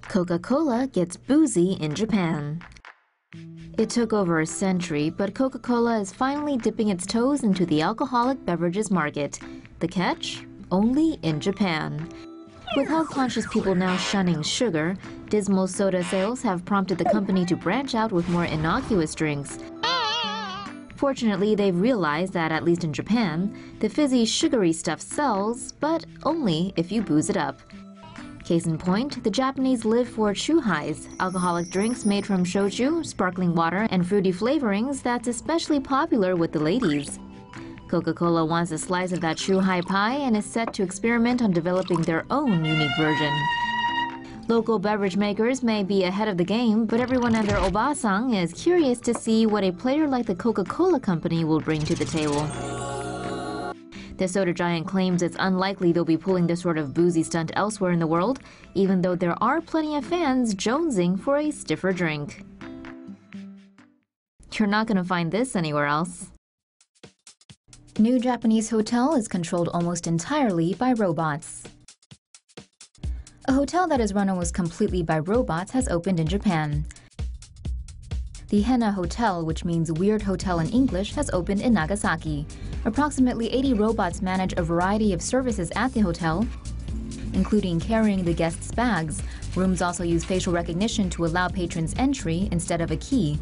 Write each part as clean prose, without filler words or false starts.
Coca Cola gets boozy in Japan. It took over a century, but Coca Cola is finally dipping its toes into the alcoholic beverages market. The catch? Only in Japan. With health-conscious people now shunning sugar, dismal soda sales have prompted the company to branch out with more innocuous drinks. Fortunately, they've realized that, at least in Japan, the fizzy, sugary stuff sells, but only if you booze it up. Case in point, the Japanese live for chu-his, alcoholic drinks made from shochu, sparkling water, and fruity flavorings that's especially popular with the ladies. Coca-Cola wants a slice of that chu-hi pie and is set to experiment on developing their own unique version. Local beverage makers may be ahead of the game, but everyone and their obasang is curious to see what a player like the Coca-Cola company will bring to the table. The soda giant claims it's unlikely they'll be pulling this sort of boozy stunt elsewhere in the world, even though there are plenty of fans jonesing for a stiffer drink. You're not going to find this anywhere else. New Japanese hotel is controlled almost entirely by robots. A hotel that is run almost completely by robots has opened in Japan. The Henna Hotel, which means weird hotel in English, has opened in Nagasaki. Approximately 80 robots manage a variety of services at the hotel, including carrying the guests' bags. Rooms also use facial recognition to allow patrons entry instead of a key.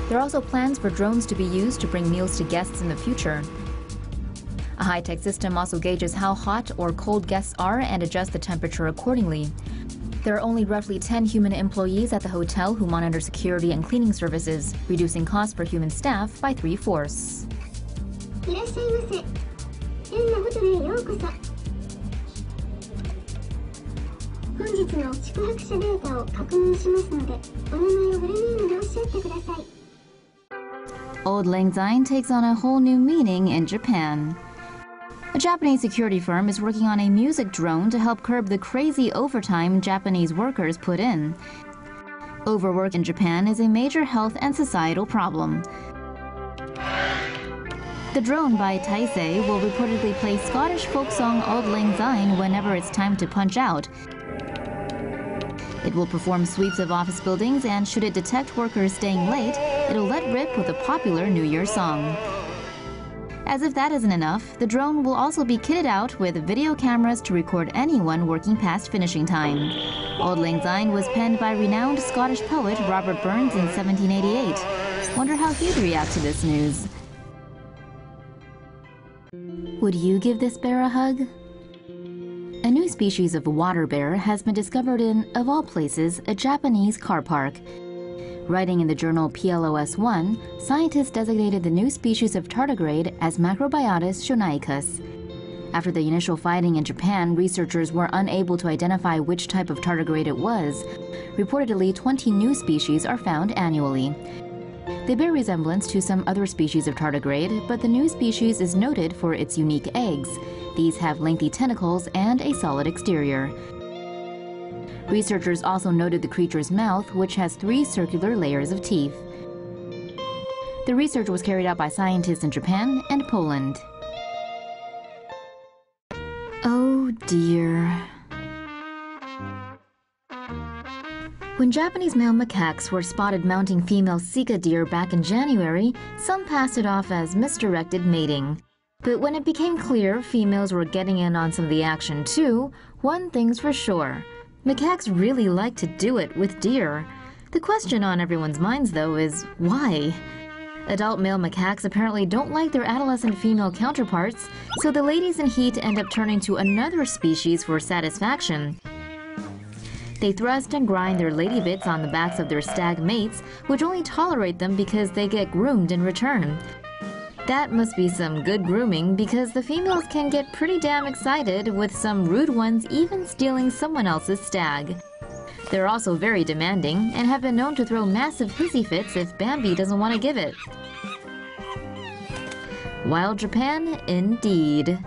There are also plans for drones to be used to bring meals to guests in the future. A high-tech system also gauges how hot or cold guests are and adjusts the temperature accordingly. There are only roughly 10 human employees at the hotel who monitor security and cleaning services, reducing costs for human staff by 3/4. Auld Lang Syne takes on a whole new meaning in Japan. A Japanese security firm is working on a music drone to help curb the crazy overtime Japanese workers put in. Overwork in Japan is a major health and societal problem. The drone by Taisei will reportedly play Scottish folk song Auld Lang Syne whenever it's time to punch out. It will perform sweeps of office buildings, and should it detect workers staying late, it'll let rip with a popular New Year song. As if that isn't enough, the drone will also be kitted out with video cameras to record anyone working past finishing time. Auld Lang Syne was penned by renowned Scottish poet Robert Burns in 1788. Wonder how he'd react to this news. Would you give this bear a hug? A new species of water bear has been discovered in, of all places, a Japanese car park. Writing in the journal PLOS1, scientists designated the new species of tardigrade as Macrobiotis shonaicus. After the initial finding in Japan, researchers were unable to identify which type of tardigrade it was. Reportedly, 20 new species are found annually. They bear resemblance to some other species of tardigrade, but the new species is noted for its unique eggs. These have lengthy tentacles and a solid exterior. Researchers also noted the creature's mouth, which has 3 circular layers of teeth. The research was carried out by scientists in Japan and Poland. Oh dear. When Japanese male macaques were spotted mounting female sika deer back in January, some passed it off as misdirected mating. But when it became clear females were getting in on some of the action too, one thing's for sure. Macaques really like to do it with deer. The question on everyone's minds, though, is why? Adult male macaques apparently don't like their adolescent female counterparts, so the ladies in heat end up turning to another species for satisfaction. They thrust and grind their lady bits on the backs of their stag mates, which only tolerate them because they get groomed in return. That must be some good grooming, because the females can get pretty damn excited, with some rude ones even stealing someone else's stag. They're also very demanding and have been known to throw massive hissy fits if Bambi doesn't want to give it. Wild Japan, indeed.